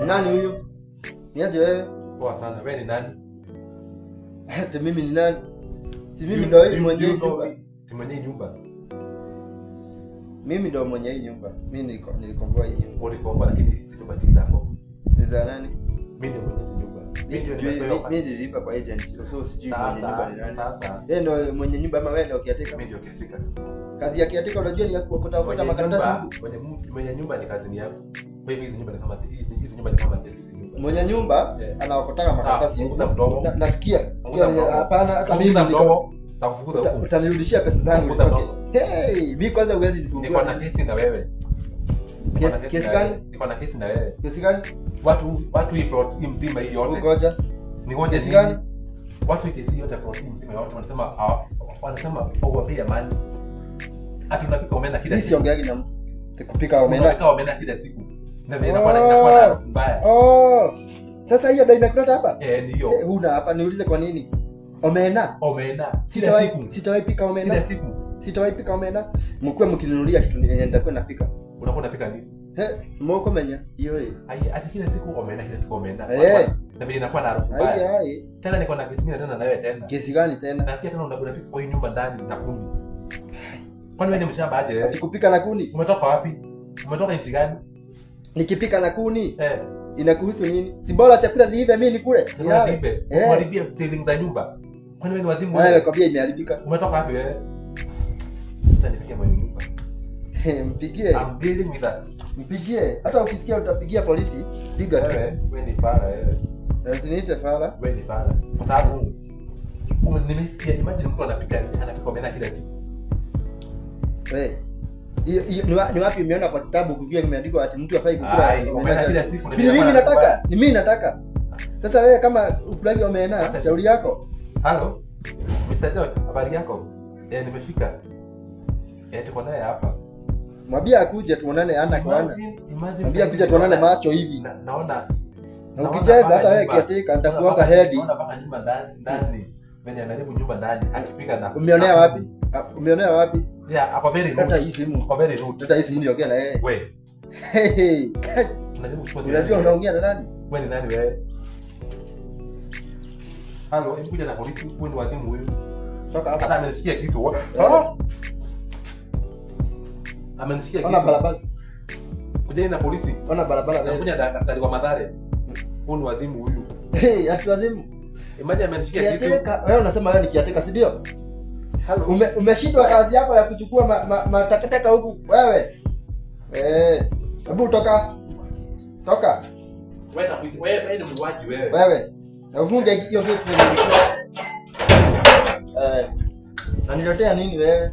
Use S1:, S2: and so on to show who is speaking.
S1: nani huyu? Niaje wewe?
S2: Poa sana. Wewe ni nani?
S1: Hata mimi ni nani? Si mimi ndio yule mwenye nyumba.
S2: Ni mwenye nyumba.
S1: Mimi ndio mwenye hii nyumba. Mimi nilikomboa hii nyumba.
S2: Ulikomboa lakini si nyumba si zako.
S1: Ni za nani?
S2: Mimi ndio mwenye nyumba.
S1: Mimi nilipa kwa agent. So sijui mwenye nyumba ni nani.
S2: Sasa.
S1: Yeye ndio mwenye nyumba ama wewe ndio kiateka?
S2: Mimi ndio kiateka.
S1: Kazi ya kiateka unajua ni ya kuokota makaratasi huko.
S2: Mwenye nyumba ni kazi yako. Kwa hivyo hizi nyumba ni kama hizi nyumba ni kama hizi nyumba.
S1: Mwenye nyumba anaokota makaratasi huko. Nasikia. Hapana hata mimi
S2: ndio takufukuza huko.
S1: Utanirudishia pesa zangu. Hey, mimi kwanza uwezi nisumbue.
S2: Niko na kesi na wewe.
S1: Kesi gani?
S2: Niko na kesi na wewe.
S1: Kesi gani?
S2: Watu hii plot mzima hii yote.
S1: Ngoja.
S2: Ni ngoja
S1: kesi gani?
S2: Watu hii kesi yote plot mzima yote wanasema overpay money. Ati unapika omena kila siku.
S1: Mimi siongeagi na mtu. Kupika omena.
S2: Unapika omena kila siku. Na mimi inakuwa mbaya.
S1: Sasa hiyo ndio inakuleta hapa?
S2: Ndio.
S1: Huna hapa niulize kwa nini? Omena. Sitawahi pika omena.
S2: Kila siku.
S1: Sitawahi pika omena. Mkuwe mkininunulia kitu nitakuwa napika.
S2: Unakuwa unapika nini?
S1: Moko menya. Hiyo
S2: ati kila siku omena kila siku omena. Na mimi inakuwa na harufu
S1: mbaya.
S2: Tena niko na kesi nyingine tena na wewe tena.
S1: Kesi gani tena?
S2: Na pia tena unapika kwa hii nyumba ndani na kuni. Kwani wewe ni mshamba aje?
S1: Ati kupika na kuni?
S2: Umetoka wapi? Umetoka nchi gani?
S1: Nikipika na kuni? Inakuhusu nini? Si bora chakula ziive mimi nikule.
S2: Ziive. Uharibia ceiling za nyumba. Kwani wewe ni wazimu
S1: wewe? Nakwambia imeharibika.
S2: Umetoka wapi wewe? Utanipigia mwenye nyumba.
S1: Mpigie.
S2: I'm dealing with that.
S1: Mpigie. Hata ukisikia utapigia polisi, piga tu.
S2: Wewe ni fara wewe.
S1: Usiniite fara.
S2: Wewe ni fara. Kwa sababu nimesikia imagine mtu anapika omena kila siku.
S1: Wewe ni wapi umeona kwa kitabu kujua kimeandikwa ati mtu afai kukula
S2: omena kila siku?
S1: Ni mimi nataka. Sasa wewe kama ukulagi omena, shauri yako.
S2: Hello. Mr. George, habari yako? Nimefika. Tuko naye hapa.
S1: Mwambie akuje tuonane ana kwa ana. Mwambie akuje tuonane macho hivi.
S2: Naona.
S1: Na ukicheza hata wewe kiatika nitakuoga head.
S2: Naona mpaka nyumba ndani. Venye anaribu nyumba ndani akipika na.
S1: Umeonea wapi? Umeonea wapi?
S2: Yeah, hapo very rude.
S1: Hata hii simu.
S2: Hapo very rude.
S1: Hata hii simu niongea na yeye.
S2: Wewe.
S1: Hey. Unajua unaongea na nani?
S2: Wewe ni nani wewe? Hello, hebu kuja na polisi. Wewe ni wazimu huyu.
S1: Toka hapa.
S2: Hata amenishikia kisu. Amenishikia kisu.
S1: Ona barabara.
S2: Kuja na polisi.
S1: Ona barabara wewe.
S2: Kuja daktari wa Mathare. Wewe ni wazimu huyu.
S1: Hey, ati wazimu.
S2: Imagine amenishikia kisu.
S1: Wewe unasema wewe ni kiateka, si ndio?
S2: Hello.
S1: Umeshindwa kazi yako ya kuchukua matakataka huku wewe. Hebu toka. Toka.
S2: Wewe ni mwaji wewe.
S1: Wewe. Na uvunje hiyo vitu. Na niletea nini wewe?